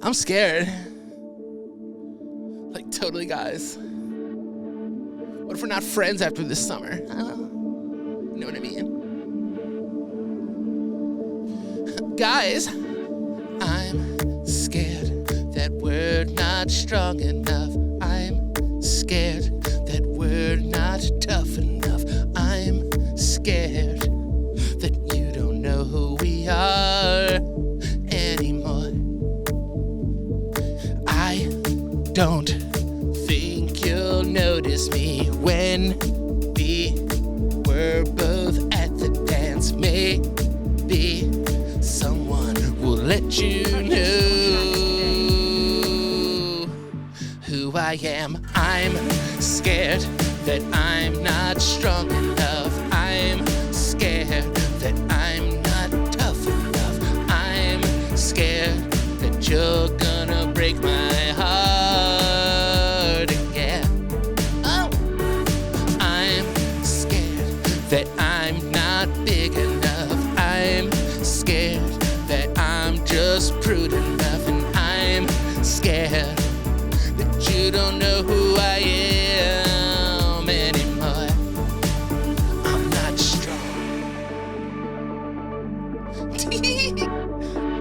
I'm scared. Like, totally, guys. What if we're not friends after this summer? You know what I mean? Guys, I'm scared that we're not strong enough. I'm scared that we're not tough enough. I'm scared that you don't know who we are anymore. I don't think you'll notice me when we were both at the dance. Maybe someone will let you know who I am. I'm scared that I'm not strong enough. I'm scared that I'm not tough enough. I'm scared that you're gonna break my heart again. Oh, I'm scared that I'm not big enough. I'm scared that I'm just prude enough. And I'm scared that you don't know who I am anymore. I'm not strong.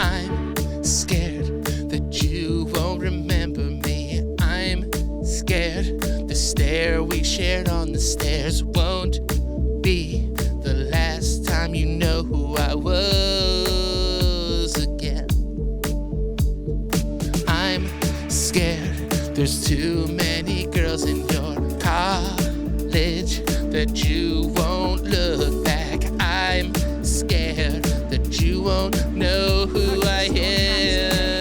I'm scared that you won't remember me. I'm scared the stare we shared on the stairs won't be the last time you know who I was again. I'm scared there's too many girls in your college that you won't look back. I'm scared that you won't know who I am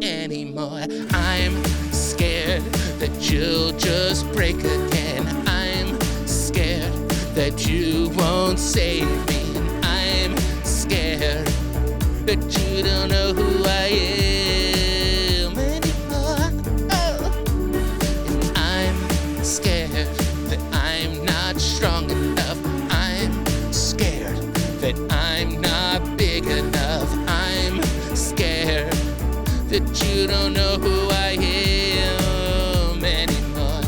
anymore. I'm scared that you'll just break again. I'm scared that you won't save me. And I'm scared that you don't know who I am anymore. Oh. And I'm scared that I'm not strong enough. I'm scared that I'm not big enough. I'm scared that you don't know who I am anymore.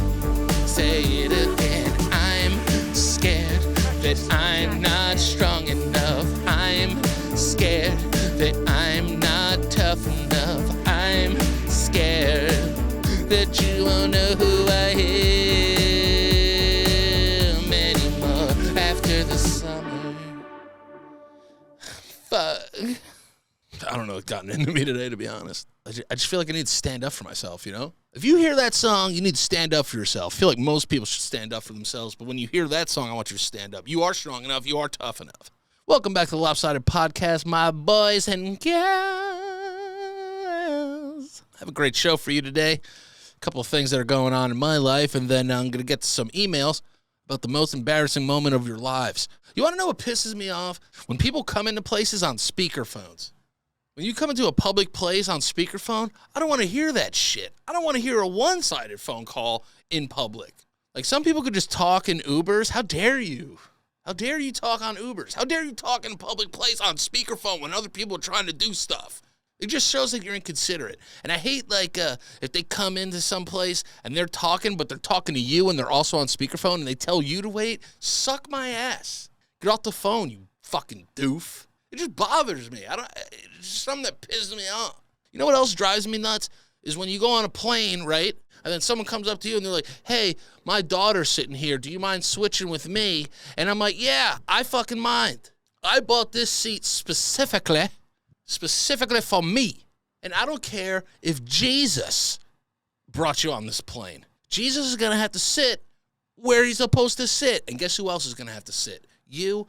Say it again. I'm scared that I'm not strong enough. I'm scared that I'm not tough enough. I'm scared that you won't know who I am anymore after the summer. Fuck. I don't know what's gotten into me today, to be honest. I just feel like I need to stand up for myself, you know? If you hear that song, you need to stand up for yourself. I feel like most people should stand up for themselves, but when you hear that song, I want you to stand up. You are strong enough. You are tough enough. Welcome back to the Lopsided Podcast, my boys and girls. I have a great show for you today. A couple of things that are going on in my life, and then I'm going to get to some emails about the most embarrassing moment of your lives. You want to know what pisses me off? When people come into places on speakerphones. When you come into a public place on speakerphone, I don't want to hear that shit. I don't want to hear a one-sided phone call in public. Like, some people could just talk in Ubers. How dare you? How dare you talk on Ubers? How dare you talk in a public place on speakerphone when other people are trying to do stuff? It just shows that you're inconsiderate. And I hate, like, if they come into some place and they're talking, but they're talking to you and they're also on speakerphone and they tell you to wait. Suck my ass. Get off the phone, you fucking doof. It just bothers me. It's just something that pisses me off. You know what else drives me nuts? Is when you go on a plane, right? And then someone comes up to you and they're like, hey, my daughter's sitting here. Do you mind switching with me? And I'm like, yeah, I fucking mind. I bought this seat specifically for me. And I don't care if Jesus brought you on this plane. Jesus is going to have to sit where he's supposed to sit. And guess who else is going to have to sit? You,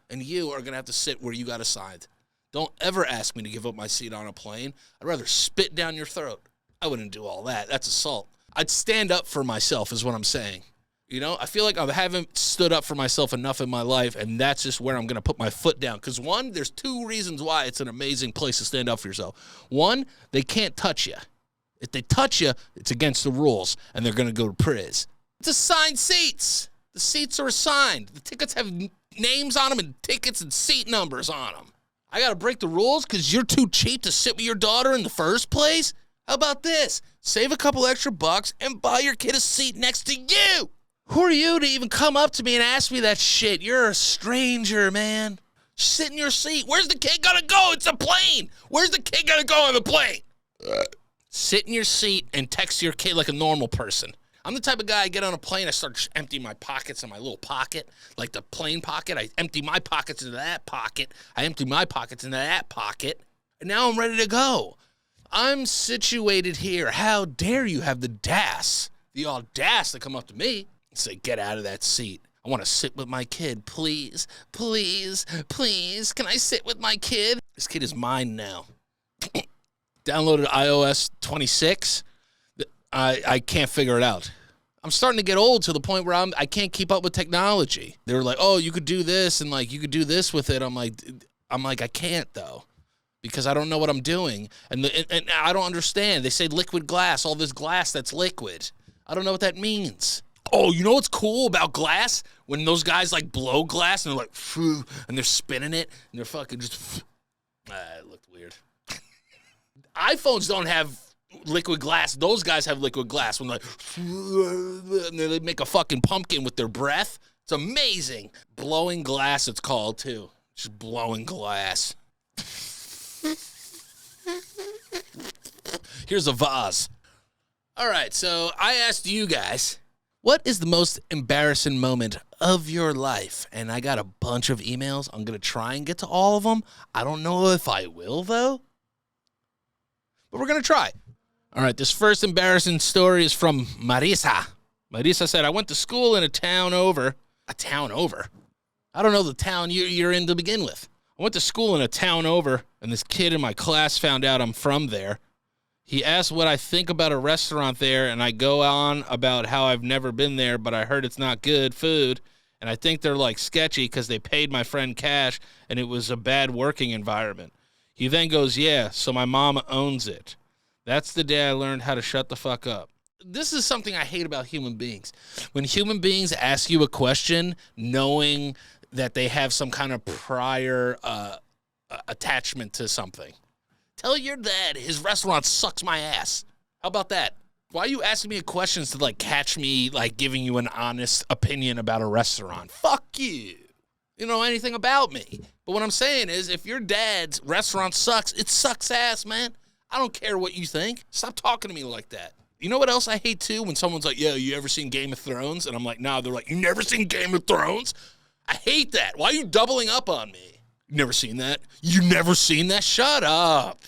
and you are going to have to sit where you got assigned. Don't ever ask me to give up my seat on a plane. I'd rather spit down your throat. I wouldn't do all that. That's assault. I'd stand up for myself is what I'm saying. You know, I feel like I haven't stood up for myself enough in my life, and that's just where I'm going to put my foot down. Because, one, there's two reasons why it's an amazing place to stand up for yourself. One, they can't touch you. If they touch you, it's against the rules, and they're going to go to prison. It's assigned seats. The seats are assigned. The tickets have names on them and tickets and seat numbers on them. I got to break the rules because you're too cheap to sit with your daughter in the first place? How about this? Save a couple extra bucks and buy your kid a seat next to you. Who are you to even come up to me and ask me that shit? You're a stranger, man. Sit in your seat. Where's the kid gonna go? It's a plane. Where's the kid gonna go on the plane? Sit in your seat and text your kid like a normal person. I'm the type of guy, I get on a plane, I start just emptying my pockets in my little pocket, like the plane pocket. I empty my pockets into that pocket. I empty my pockets into that pocket. And now I'm ready to go. I'm situated here. How dare you have the audace to come up to me and say, get out of that seat. I want to sit with my kid. Please, please, please. Can I sit with my kid? This kid is mine now. Downloaded iOS 26. I can't figure it out. I'm starting to get old to the point where I can't keep up with technology. They were like, oh, you could do this and like you could do this with it. I'm like I can't though, because I don't know what I'm doing. And I don't understand. They say liquid glass, all this glass that's liquid. I don't know what that means. Oh, you know what's cool about glass? When those guys like blow glass and they're like, phew, and they're spinning it and they're fucking just, it looked weird. iPhones don't have liquid glass. Those guys have liquid glass when like, and they make a fucking pumpkin with their breath. It's amazing. Blowing glass, it's called too. Just blowing glass. Here's a vase. All right, so I asked you guys, what is the most embarrassing moment of your life? And I got a bunch of emails. I'm going to try and get to all of them. I don't know if I will, though. But we're going to try. All right, this first embarrassing story is from Marisa. Marisa said, I went to school in a town over. A town over? I don't know the town you're in to begin with. I went to school in a town over, and this kid in my class found out I'm from there. He asked what I think about a restaurant there, and I go on about how I've never been there, but I heard it's not good food, and I think they're like sketchy because they paid my friend cash, and it was a bad working environment. He then goes, yeah, so my mom owns it. That's the day I learned how to shut the fuck up. This is something I hate about human beings. When human beings ask you a question knowing that they have some kind of prior attachment to something. Tell your dad his restaurant sucks my ass. How about that? Why are you asking me questions to, like, catch me, like, giving you an honest opinion about a restaurant? Fuck you. You don't know anything about me. But what I'm saying is, if your dad's restaurant sucks, it sucks ass, man. I don't care what you think. Stop talking to me like that. You know what else I hate, too? When someone's like, yeah, you ever seen Game of Thrones? And I'm like, nah. They're like, you never seen Game of Thrones? I hate that. Why are you doubling up on me? You never seen that? You never seen that? Shut up.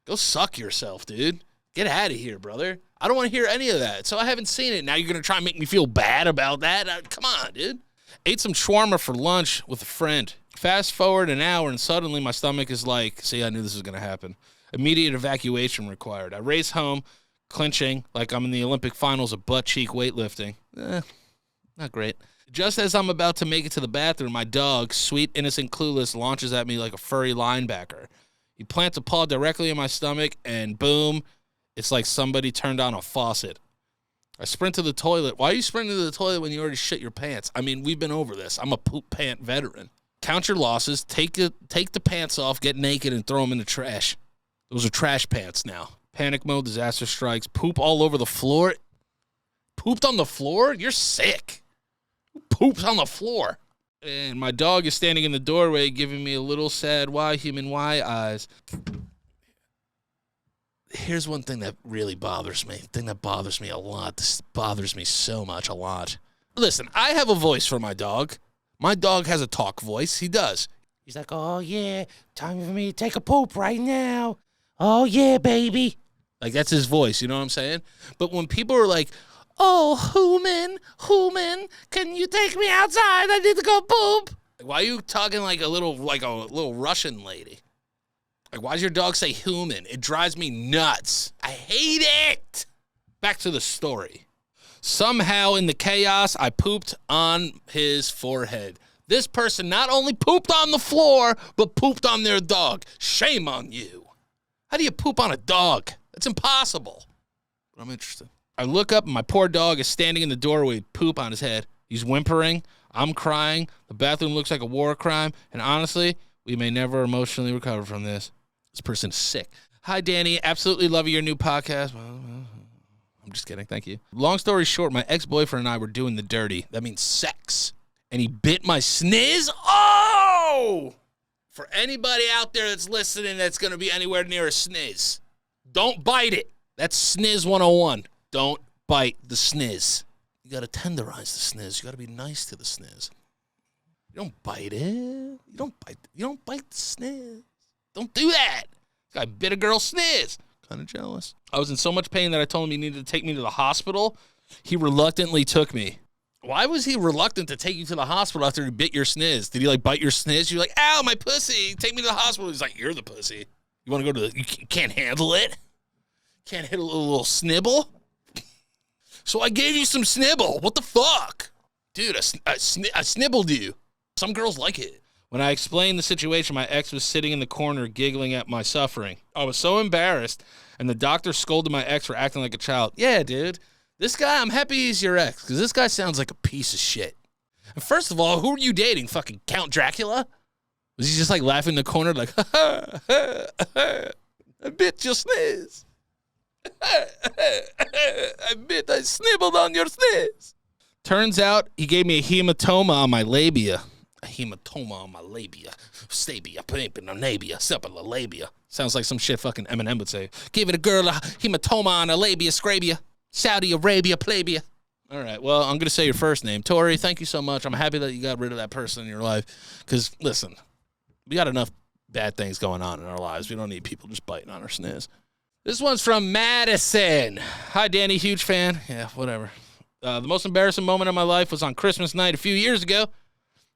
Go suck yourself, dude. Get out of here, brother. I don't want to hear any of that. So I haven't seen it. Now you're going to try and make me feel bad about that? Come on, dude. Ate some shawarma for lunch with a friend. Fast forward an hour, and suddenly my stomach is like, see, I knew this was going to happen. Immediate evacuation required. I race home, clinching like I'm in the Olympic finals of butt-cheek weightlifting. Not great. Just as I'm about to make it to the bathroom, my dog, sweet, innocent, clueless, launches at me like a furry linebacker. He plants a paw directly in my stomach, and boom, it's like somebody turned on a faucet. I sprint to the toilet. Why are you sprinting to the toilet when you already shit your pants? I mean, we've been over this. I'm a poop pant veteran. Count your losses, take the pants off, get naked, and throw them in the trash. Those are trash pants now. Panic mode, disaster strikes, poop all over the floor. Pooped on the floor? You're sick. Who poops on the floor? And my dog is standing in the doorway giving me a little sad human eyes. Here's one thing that really bothers me. Thing that bothers me a lot. This bothers me so much, a lot. Listen, I have a voice for my dog. My dog has a talk voice. He does. He's like, oh, yeah, time for me to take a poop right now. Oh, yeah, baby. Like, that's his voice, you know what I'm saying? But when people are like, oh, Hooman, can you take me outside? I need to go poop. Like, why are you talking like a little Russian lady? Like, why does your dog say Hooman? It drives me nuts. I hate it. Back to the story. Somehow in the chaos, I pooped on his forehead. This person not only pooped on the floor, but pooped on their dog. Shame on you. How do you poop on a dog? That's impossible. But I'm interested. I look up, and my poor dog is standing in the doorway with poop on his head. He's whimpering. I'm crying. The bathroom looks like a war crime. And honestly, We may never emotionally recover from this. This person's sick. Hi, Danny. Absolutely love your new podcast. I'm just kidding. Thank you. Long story short, my ex-boyfriend and I were doing the dirty. That means sex. And he bit my sniz. Oh! For anybody out there that's listening that's going to be anywhere near a sniz, don't bite it. That's sniz 101. Don't bite the sniz. You got to tenderize the sniz. You got to be nice to the sniz. You don't bite it. You don't bite the sniz. Don't do that. This guy bit a girl's sniz. Kind of jealous. I was in so much pain that I told him he needed to take me to the hospital. He reluctantly took me. Why was he reluctant to take you to the hospital after he bit your sniz? Did he, like, bite your sniz? You're like, ow, my pussy. Take me to the hospital. He's like, you're the pussy. You want to go to the... You can't handle it? Can't hit a little snibble? So I gave you some snibble. What the fuck? Dude, I snibbled you. Some girls like it. When I explained the situation, my ex was sitting in the corner giggling at my suffering. I was so embarrassed, and the doctor scolded my ex for acting like a child. Yeah, dude. This guy, I'm happy he's your ex, because this guy sounds like a piece of shit. And first of all, who are you dating? Fucking Count Dracula? Was he just like laughing in the corner like, ha ha ha ha, I bit your sniz. I snibbled on your sniz. Turns out he gave me a hematoma on my labia. A hematoma on my labia. Stabia, panapinonabia, sepalabia. Sounds like some shit fucking Eminem would say. Giving a girl a hematoma on a labia, scrabia. Saudi Arabia, plebia. All right, well, I'm going to say your first name. Tori, thank you so much. I'm happy that you got rid of that person in your life. Because, listen, we got enough bad things going on in our lives. We don't need people just biting on our sniz. This one's from Madison. Hi, Danny, huge fan. Yeah, whatever. The most embarrassing moment of my life was on Christmas night a few years ago.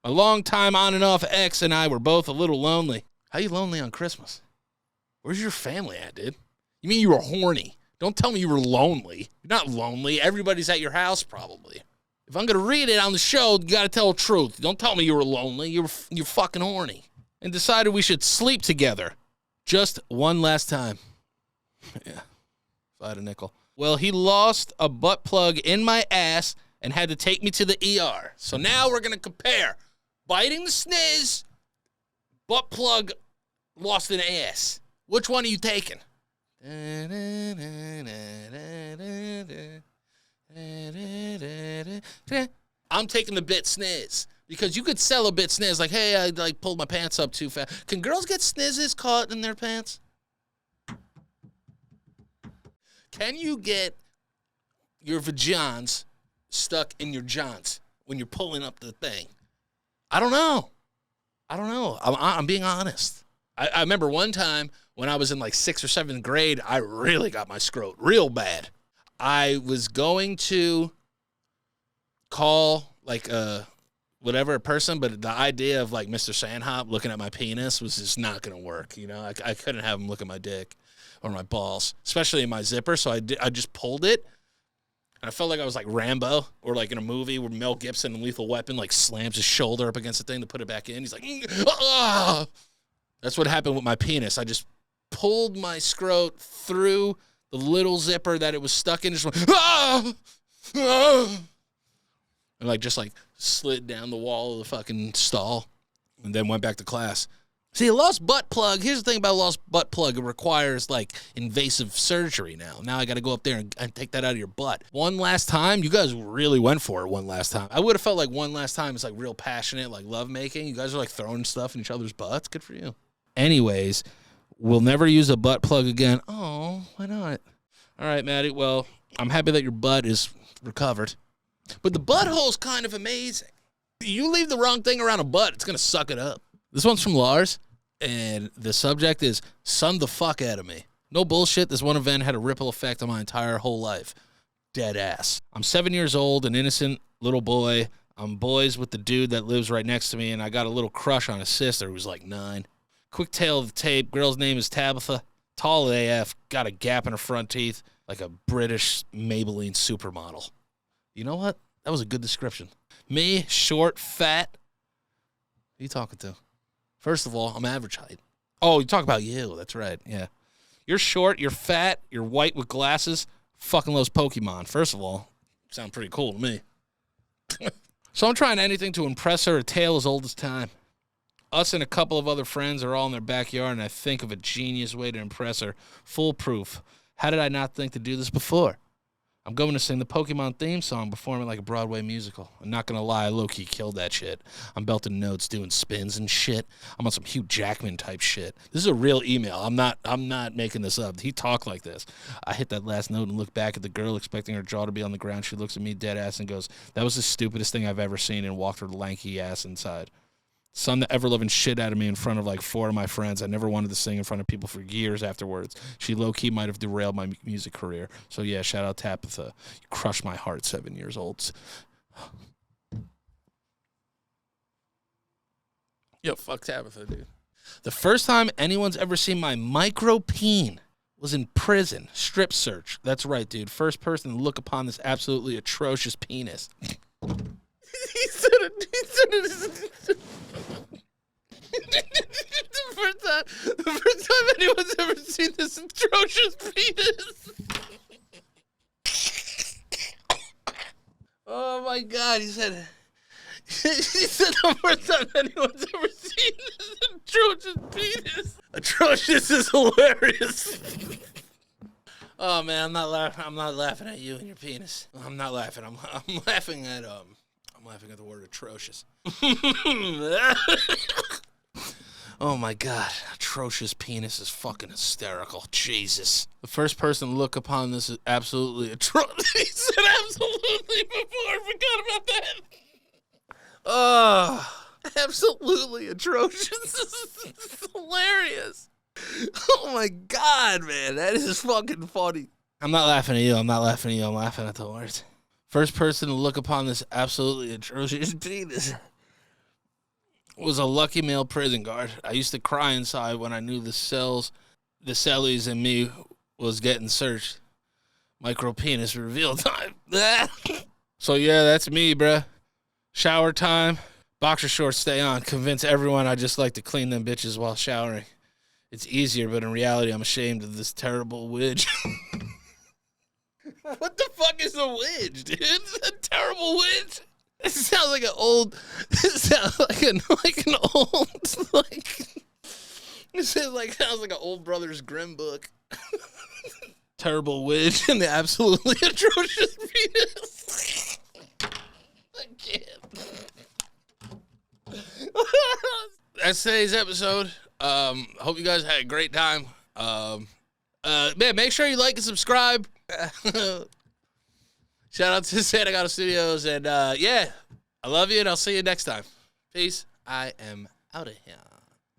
My long-time on-and-off ex and I were both a little lonely. How you lonely on Christmas? Where's your family at, dude? You mean you were horny? Don't tell me you were lonely. You're not lonely. Everybody's at your house, probably. If I'm going to read it on the show, you got to tell the truth. Don't tell me you were lonely. You're fucking horny. And decided we should sleep together. Just one last time. Yeah, if I had a nickel. Well, he lost a butt plug in my ass and had to take me to the ER. So now we're going to compare biting the sniz, butt plug lost an ass. Which one are you taking? I'm taking the bit sniz because you could sell a bit sniz like, hey, I like pulled my pants up too fast. Can girls get snizzes caught in their pants? Can you get your vagins stuck in your johns when you're pulling up the thing? I don't know. I'm being honest. I remember one time when I was in like 6th or 7th grade, I really got my scrot real bad. I was going to call like a person, but the idea of like Mr. Sandhop looking at my penis was just not going to work. You know, I couldn't have him look at my dick or my balls, especially in my zipper. So I just pulled it. And I felt like I was like Rambo or like in a movie where Mel Gibson in Lethal Weapon like slams his shoulder up against the thing to put it back in. He's like, ah! That's what happened with my penis. I just pulled my scrot through the little zipper that it was stuck in. Just went, ah! Ah! And like just like slid down the wall of the fucking stall and then went back to class. See, a lost butt plug, here's the thing about a lost butt plug. It requires, like, invasive surgery now. Now I got to go up there and take that out of your butt. One last time, you guys really went for it one last time. I would have felt like one last time is, like, real passionate, like, lovemaking. You guys are, like, throwing stuff in each other's butts. Good for you. Anyways, we'll never use a butt plug again. Oh, why not? All right, Maddie, well, I'm happy that your butt is recovered. But the butthole's kind of amazing. You leave the wrong thing around a butt, it's going to suck it up. This one's from Lars, and the subject is, sun the fuck out of me. No bullshit, this one event had a ripple effect on my entire whole life. Dead ass. I'm 7 years old, an innocent little boy. I'm boys with the dude that lives right next to me, and I got a little crush on his sister who's like 9. Quick tale of the tape, girl's name is Tabitha. Tall AF, got a gap in her front teeth, like a British Maybelline supermodel. You know what? That was a good description. Me, short, fat. Who are you talking to? First of all, I'm average height. Oh, you talk about you. That's right. Yeah. You're short, you're fat, you're white with glasses. Fucking loves Pokemon. First of all, sound pretty cool to me. So I'm trying anything to impress her, a tale as old as time. Us and a couple of other friends are all in their backyard, and I think of a genius way to impress her. Foolproof. How did I not think to do this before? I'm going to sing the Pokemon theme song, performing like a Broadway musical. I'm not going to lie, I low-key killed that shit. I'm belting notes, doing spins and shit. I'm on some Hugh Jackman type shit. This is a real email. I'm not making this up. He talked like this. I hit that last note and look back at the girl, expecting her jaw to be on the ground. She looks at me dead ass and goes, "That was the stupidest thing I've ever seen," and walked her lanky ass inside. Son the ever-loving shit out of me in front of like 4 of my friends. I never wanted to sing in front of people for years afterwards. She low-key might have derailed my music career. So yeah, shout out Tabitha. You crushed my heart, 7 years old. Yo, fuck Tabitha, dude. The first time anyone's ever seen my micro-peen was in prison. Strip search. That's right, dude. First person to look upon this absolutely atrocious penis. He said it. The first time anyone's ever seen this atrocious penis. Oh my God, he said the first time anyone's ever seen this atrocious penis. Atrocious is hilarious. Oh man, I'm not laughing at you and your penis. I'm not laughing. I'm laughing at the word atrocious. Oh my God, atrocious penis is fucking hysterical. Jesus. The first person to look upon this is absolutely atrocious. He said absolutely before. I forgot about that. Oh, absolutely atrocious. This is hilarious. Oh my God, man, that is fucking funny. I'm not laughing at you. I'm laughing at the words. First person to look upon this absolutely atrocious penis was a lucky male prison guard. I used to cry inside when I knew the cellies and me was getting searched. Micro penis reveal time. So yeah, that's me, bruh. Shower time. Boxer shorts stay on. Convince everyone I just like to clean them bitches while showering. It's easier, but in reality, I'm ashamed of this terrible widge. What the fuck is a widge, dude? It's a terrible widge. It sounds like an old. It sounds like an old like. It sounds like an old Brothers Grimm book. Terrible widge and the absolutely atrocious penis. I can't. That's today's episode. Hope you guys had a great time. Man, make sure you like and subscribe. Shout out to Santa Gato Studios, and yeah, I love you, and I'll see you next time. Peace. I am out of here.